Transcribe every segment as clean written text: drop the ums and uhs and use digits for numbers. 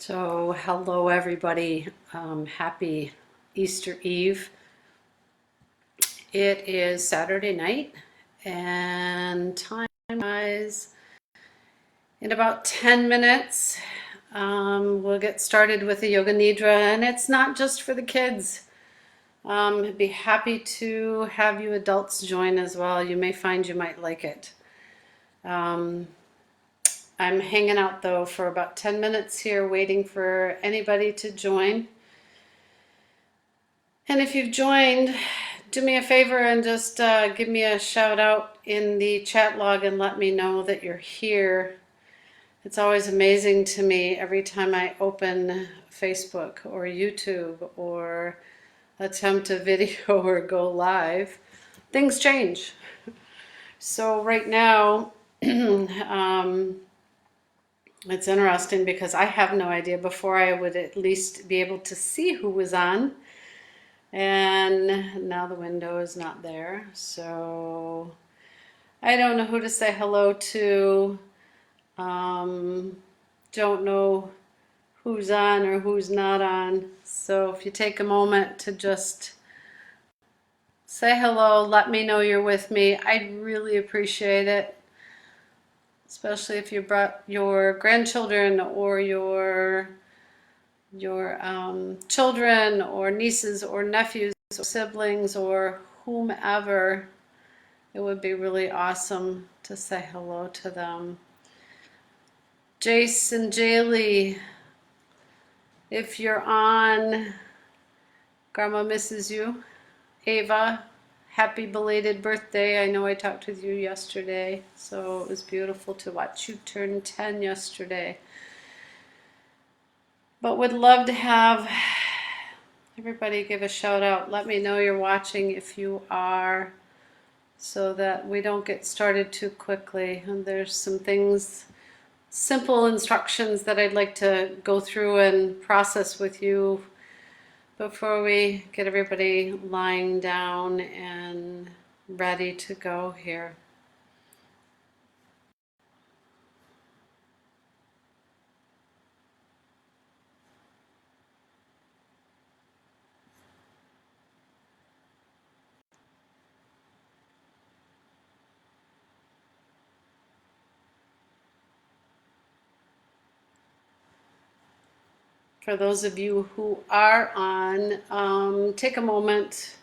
So, hello everybody. Happy Easter Eve. It is Saturday night, and time-wise, in about 10 minutes, we'll get started with the Yoga Nidra, and it's not just for the kids. I'd be happy to have you adults join as well. You may find you might like it. I'm hanging out though for about 10 minutes here, waiting for anybody to join. And if you've joined, do me a favor and just give me a shout out in the chat log and let me know that you're here. It's always amazing to me every time I open Facebook or YouTube or attempt a video or go live, things change. So right now, it's interesting because I have no idea. Before I would at least be able to see who was on. And now the window is not there, so I don't know who to say hello to. Don't know who's on or who's not on. So if you take a moment to just say hello, let me know you're with me. I'd really appreciate it, especially if you brought your grandchildren or your children or nieces or nephews or siblings or whomever. It would be really awesome to say hello to them. Jason, Jaylee, if you're on, Grandma misses you. Ava, happy belated birthday. I know I talked with you yesterday, so it was beautiful to watch you turn 10 yesterday. But would love to have everybody give a shout out. Let me know you're watching if you are, so that we don't get started too quickly. And there's some things, simple instructions that I'd like to go through and process with you before we get everybody lying down and ready to go here. For those of you who are on, take a moment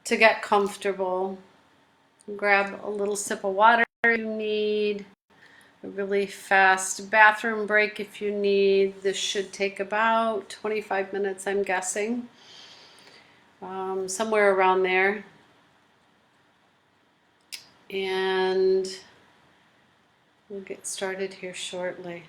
to get comfortable. Grab a little sip of water if you need, a really fast bathroom break if you need. This should take about 25 minutes, I'm guessing, somewhere around there. And we'll get started here shortly.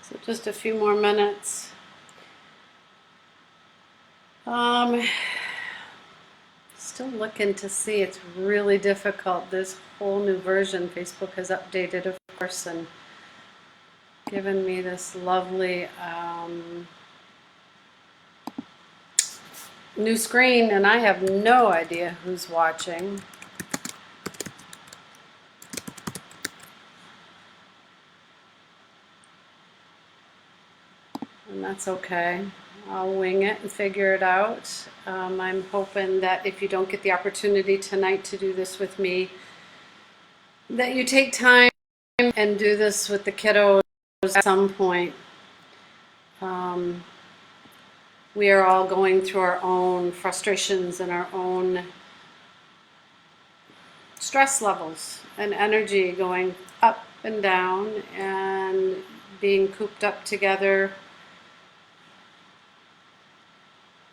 So just a few more minutes. Still looking to see. It's really difficult. This whole new version Facebook has updated, of course, and given me this lovely new screen, and I have no idea who's watching. and that's okay. I'll wing it and figure it out. I'm hoping that if you don't get the opportunity tonight to do this with me, that you take time and do this with the kiddos at some point. We are all going through our own frustrations and our own stress levels and energy going up and down and being cooped up together.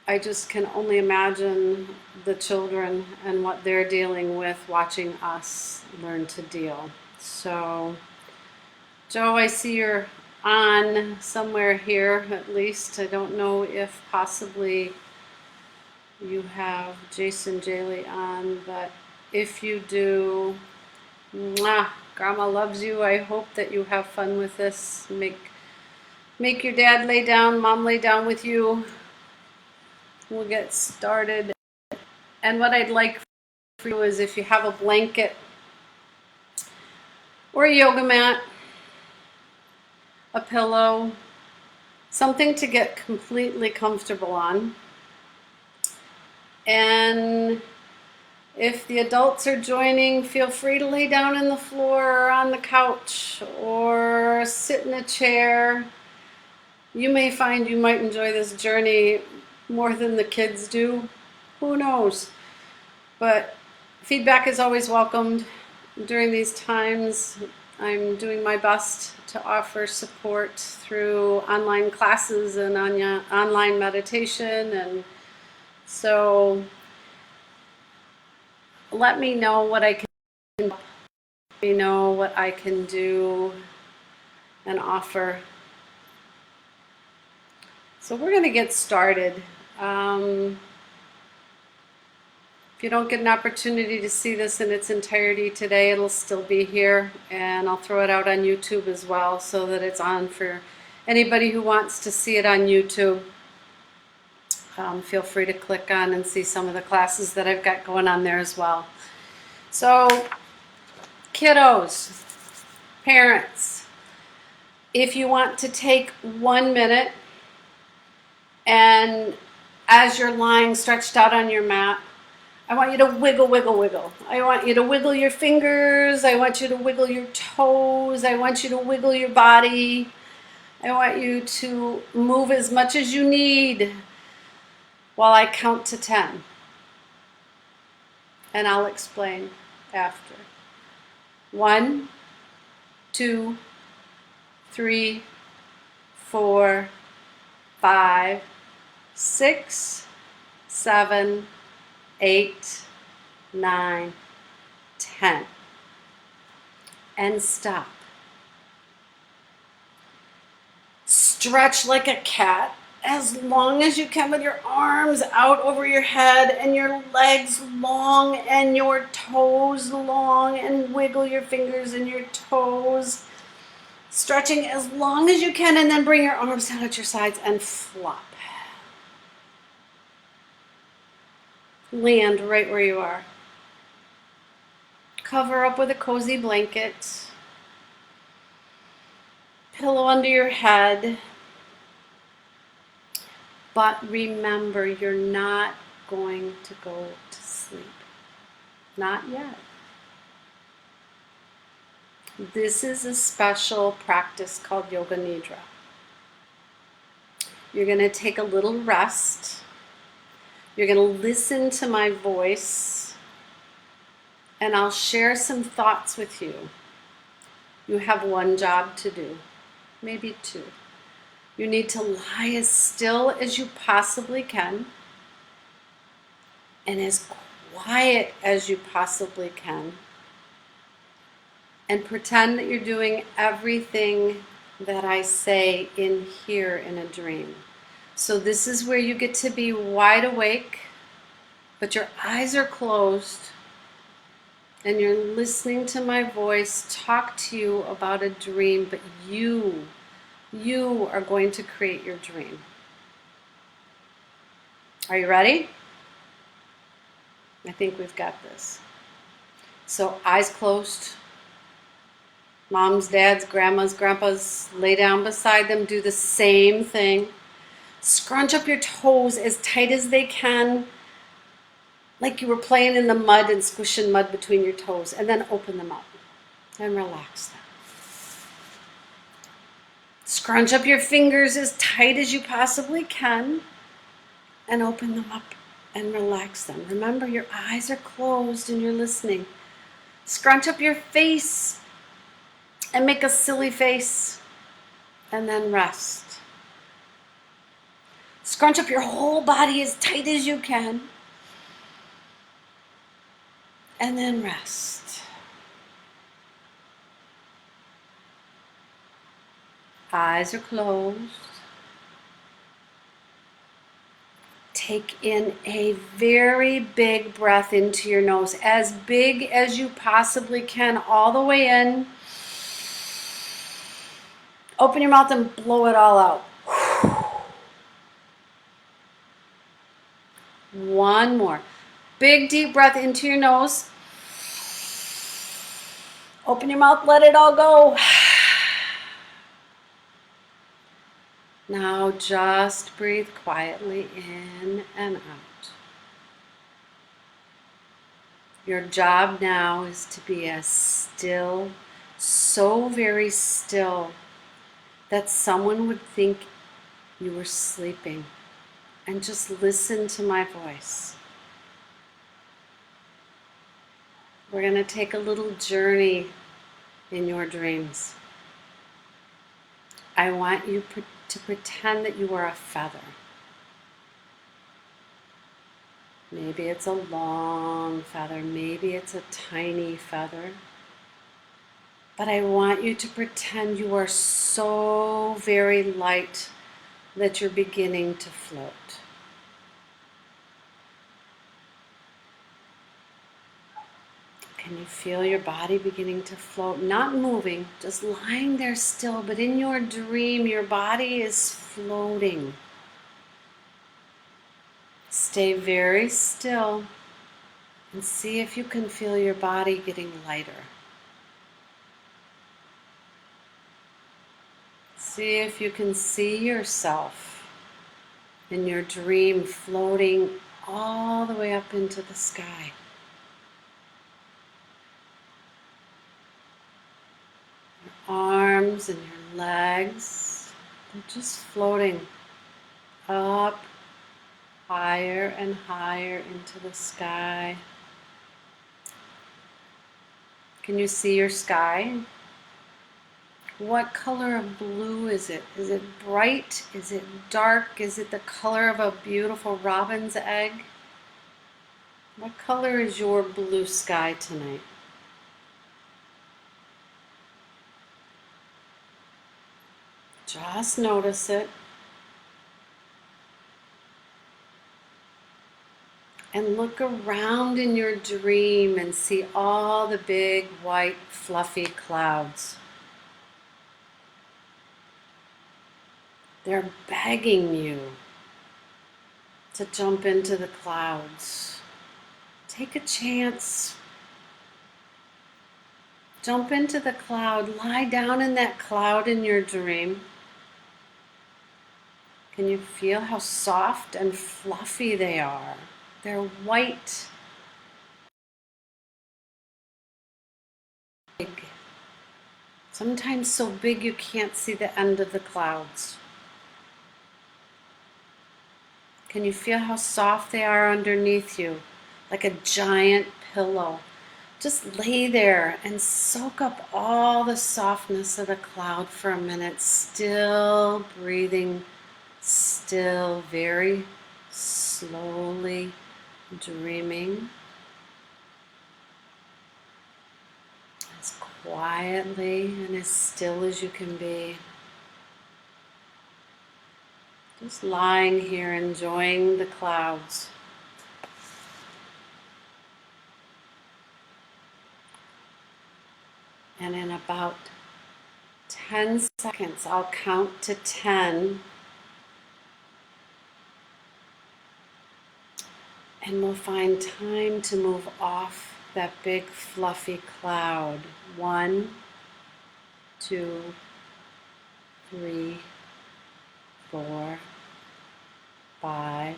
I just can only imagine the children and what they're dealing with watching us learn to deal. So, Joe, I see you're on somewhere here at least. I don't know if possibly you have Jason Jaley on, but if you do, mwah, Grandma loves you. I hope that you have fun with this. Make your dad lay down, Mom lay down with you. We'll get started. And what I'd like for you is if you have a blanket or a yoga mat, a pillow, something to get completely comfortable on. And if the adults are joining, feel free to lay down on the floor or on the couch or sit in a chair. You may find you might enjoy this journey more than the kids do. Who knows? But feedback is always welcomed during these times. I'm doing my best to offer support through online classes and online meditation. And so let me know what I can do. Let me know what I can do and offer. So we're going to get started. If you don't get an opportunity to see this in its entirety today, it'll still be here, and I'll throw it out on YouTube as well so that it's on for anybody who wants to see it on YouTube. Feel free to click on and see some of the classes that I've got going on there as well. So, kiddos, parents, if you want to take 1 minute and as you're lying stretched out on your mat, I want you to wiggle, wiggle, wiggle. I want you to wiggle your fingers. I want you to wiggle your toes. I want you to wiggle your body. I want you to move as much as you need while I count to 10. And I'll explain after. 1, 2, 3, 4, 5, 6, 7, 8, 9, 10. And stop. Stretch like a cat as long as you can with your arms out over your head and your legs long and your toes long, and wiggle your fingers and your toes. Stretching as long as you can, and then bring your arms down at your sides and flop. Land right where you are. Cover up with a cozy blanket. Pillow under your head. But remember, you're not going to go to sleep. Not yet. This is a special practice called Yoga Nidra. You're going to take a little rest. You're going to listen to my voice, and I'll share some thoughts with you. You have one job to do, maybe two. You need to lie as still as you possibly can and as quiet as you possibly can, and pretend that you're doing everything that I say in here in a dream. So this is where you get to be wide awake, but your eyes are closed, and you're listening to my voice talk to you about a dream, but you are going to create your dream. Are you ready? I think we've got this. So eyes closed. Moms, dads, grandmas, grandpas, lay down beside them. Do the same thing. Scrunch up your toes as tight as they can, like you were playing in the mud and squishing mud between your toes, and then open them up and relax them. Scrunch up your fingers as tight as you possibly can and open them up and relax them. Remember, your eyes are closed and you're listening. Scrunch up your face and make a silly face and then rest. Scrunch up your whole body as tight as you can and then rest. Eyes are closed. Take in a very big breath into your nose, as big as you possibly can, all the way in. Open your mouth and blow it all out. One more. Big deep breath into your nose. Open your mouth, let it all go. Now just breathe quietly in and out. Your job now is to be as still, so very still, that someone would think you were sleeping. And just listen to my voice. We're going to take a little journey in your dreams. I want you to pretend that you are a feather. Maybe it's a long feather, maybe it's a tiny feather. But I want you to pretend you are so very light that you're beginning to float. Can you feel your body beginning to float? Not moving, just lying there still, but in your dream, your body is floating. Stay very still and see if you can feel your body getting lighter. See if you can see yourself in your dream floating all the way up into the sky. Your arms and your legs, they're just floating up, higher and higher into the sky. Can you see your sky? What color of blue is it? Is it bright? Is it dark? Is it the color of a beautiful robin's egg? What color is your blue sky tonight? Just notice it. And look around in your dream and see all the big, white, fluffy clouds. They're begging you to jump into the clouds. Take a chance. Jump into the cloud. Lie down in that cloud in your dream. Can you feel how soft and fluffy they are? They're white. Big. Sometimes so big you can't see the end of the clouds. Can you feel how soft they are underneath you? Like a giant pillow. Just lay there and soak up all the softness of the cloud for a minute. Still breathing, still very slowly dreaming. As quietly and as still as you can be. Just lying here enjoying the clouds. And in about 10 seconds, I'll count to 10. And we'll find time to move off that big fluffy cloud. 1, 2, 3, 4, 5,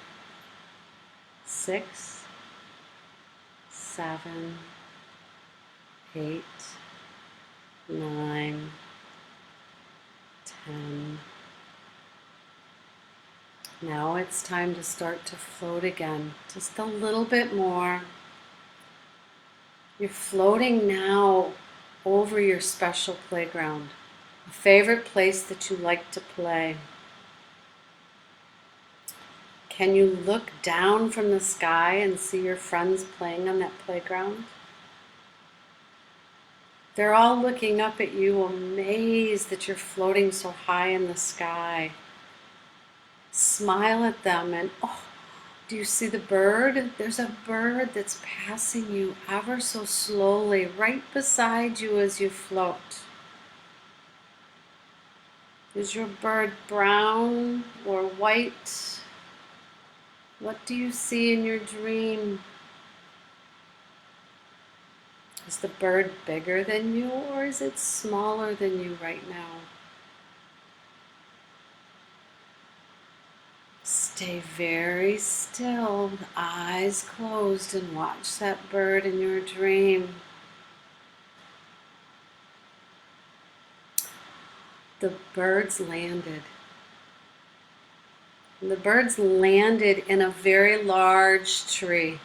6, 7, 8, 9, 10. Now it's time to start to float again, just a little bit more. You're floating now over your special playground, a favorite place that you like to play. Can you look down from the sky and see your friends playing on that playground? They're all looking up at you, amazed that you're floating so high in the sky. Smile at them and, oh, do you see the bird? There's a bird that's passing you ever so slowly right beside you as you float. Is your bird brown or white? What do you see in your dream? Is the bird bigger than you or is it smaller than you right now? Stay very still, eyes closed, and watch that bird in your dream. The birds landed. And the birds landed in a very large tree.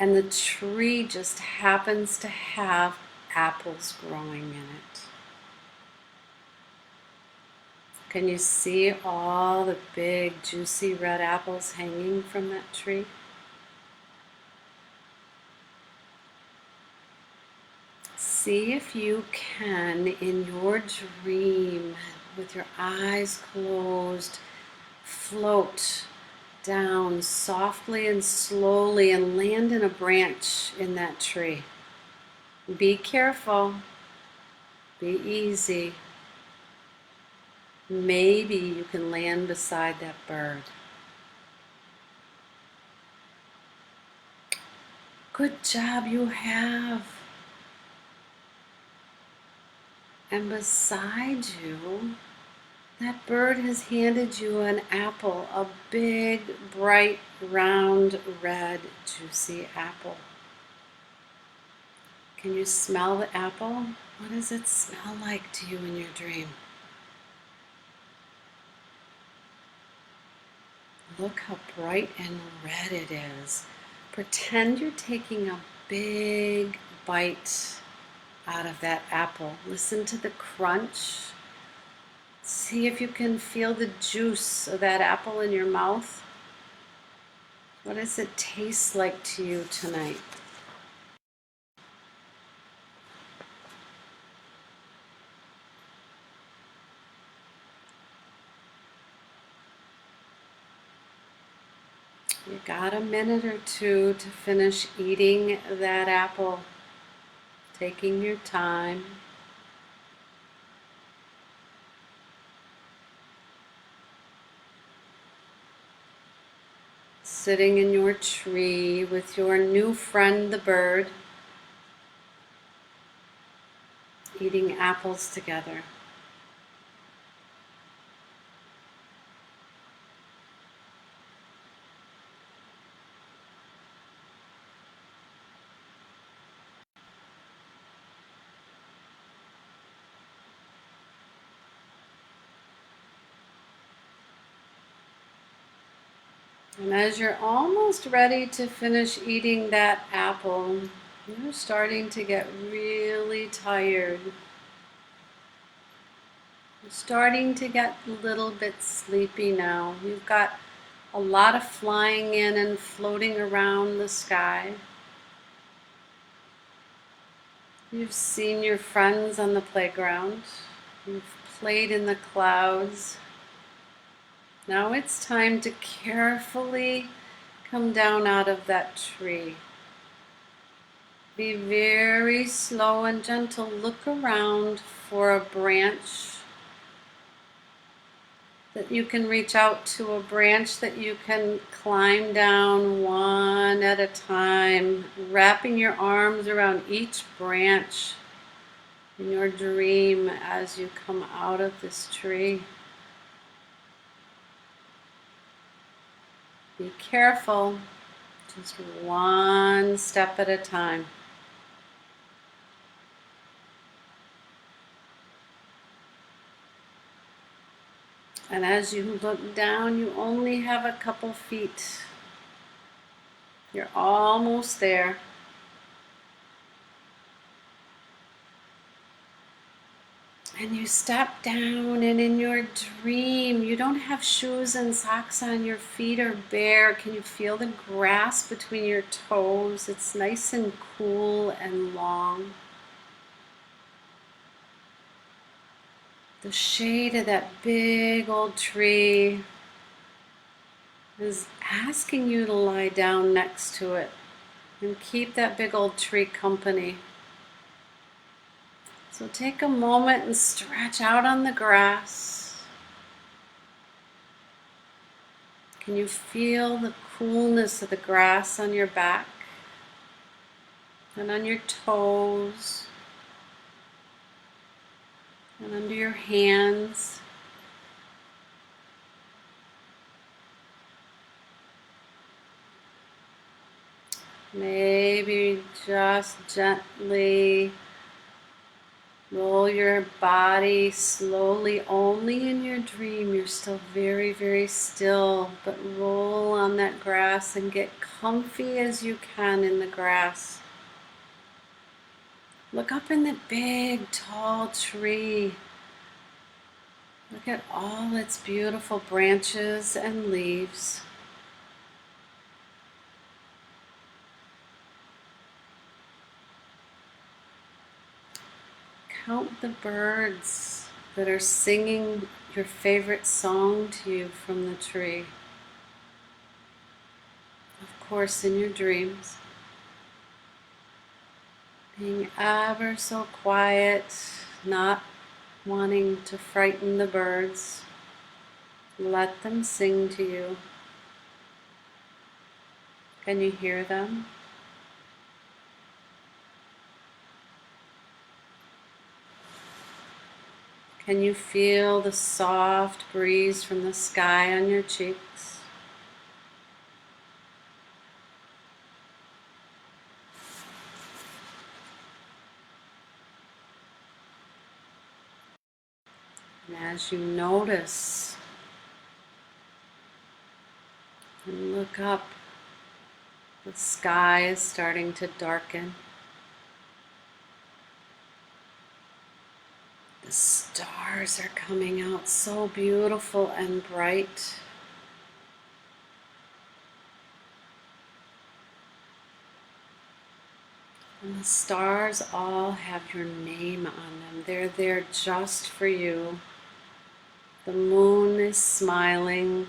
And the tree just happens to have apples growing in it. Can you see all the big, juicy red apples hanging from that tree? See if you can, in your dream, with your eyes closed, float down softly and slowly and land in a branch in that tree. Be careful. Be easy. Maybe you can land beside that bird. Good job, you have. And beside you, that bird has handed you an apple, a big, bright, round, red, juicy apple. Can you smell the apple? What does it smell like to you in your dream? Look how bright and red it is. Pretend you're taking a big bite out of that apple. Listen to the crunch. See if you can feel the juice of that apple in your mouth. What does it taste like to you tonight? You got a minute or two to finish eating that apple, taking your time. Sitting in your tree with your new friend, the bird, eating apples together. And as you're almost ready to finish eating that apple, you're starting to get really tired. You're starting to get a little bit sleepy now. You've got a lot of flying in and floating around the sky. You've seen your friends on the playground. You've played in the clouds. Now it's time to carefully come down out of that tree. Be very slow and gentle. Look around for a branch that you can reach out to, a branch that you can climb down one at a time, wrapping your arms around each branch in your dream as you come out of this tree. Be careful, just one step at a time. And as you look down, you only have a couple feet. You're almost there. And you step down, and in your dream, you don't have shoes and socks on. Your feet are bare. Can you feel the grass between your toes? It's nice and cool and long. The shade of that big old tree is asking you to lie down next to it and keep that big old tree company. So take a moment and stretch out on the grass. Can you feel the coolness of the grass on your back and on your toes and under your hands? Maybe just gently roll your body slowly. Only in your dream, you're still very, very still, but roll on that grass and get comfy as you can in the grass. Look up in the big, tall tree. Look at all its beautiful branches and leaves. Count the birds that are singing your favorite song to you from the tree. Of course, in your dreams. Being ever so quiet, not wanting to frighten the birds. Let them sing to you. Can you hear them? Can you feel the soft breeze from the sky on your cheeks? And as you notice and look up, the sky is starting to darken. The stars are coming out so beautiful and bright. And the stars all have your name on them. They're there just for you. The moon is smiling.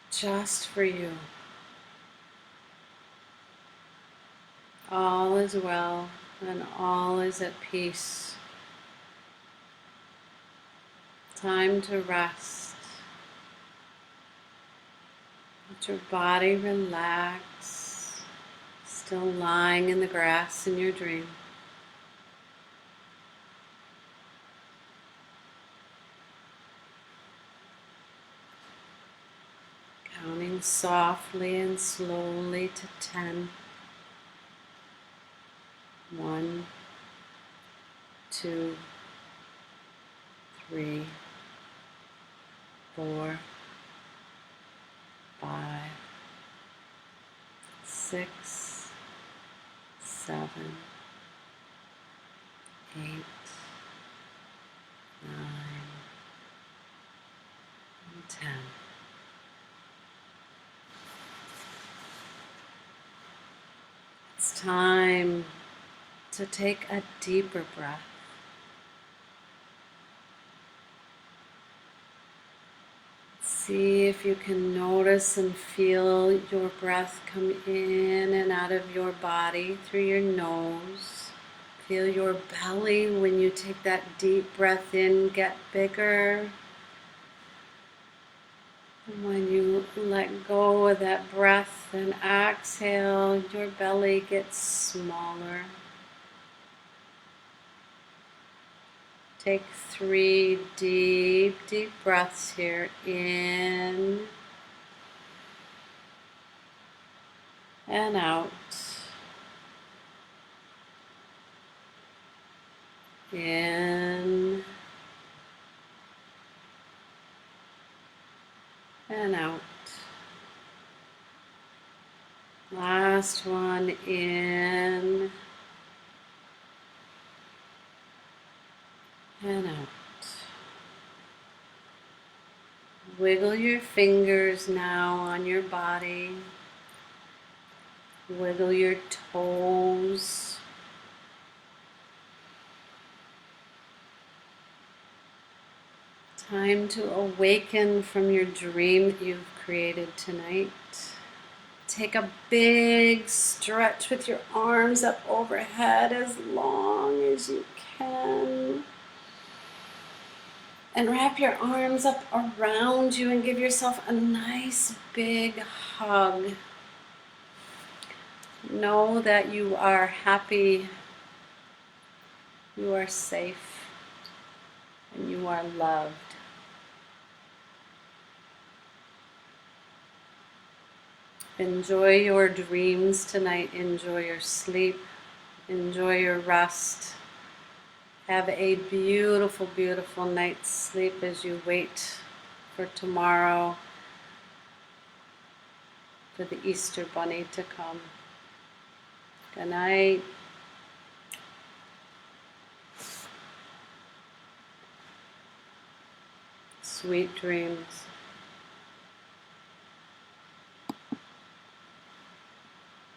Just for you. All is well and all is at peace. Time to rest. Let your body relax. Still lying in the grass in your dream. Counting softly and slowly to 10. 1, 2, 3, 4, 5, 6, 7, 8, 9, and 10. It's time to take a deeper breath. See if you can notice and feel your breath come in and out of your body through your nose. Feel your belly when you take that deep breath in get bigger. And when you let go of that breath and exhale, your belly gets smaller. Take 3 deep, deep breaths here. In and out. In and out. Last one. In and out. Wiggle your fingers now on your body. Wiggle your toes. Time to awaken from your dream that you've created tonight. Take a big stretch with your arms up overhead as long as you can. And wrap your arms up around you and give yourself a nice big hug. Know that you are happy, you are safe, and you are loved. Enjoy your dreams tonight. Enjoy your sleep. Enjoy your rest. Have a beautiful, beautiful night's sleep as you wait for tomorrow for the Easter Bunny to come. Good night. Sweet dreams.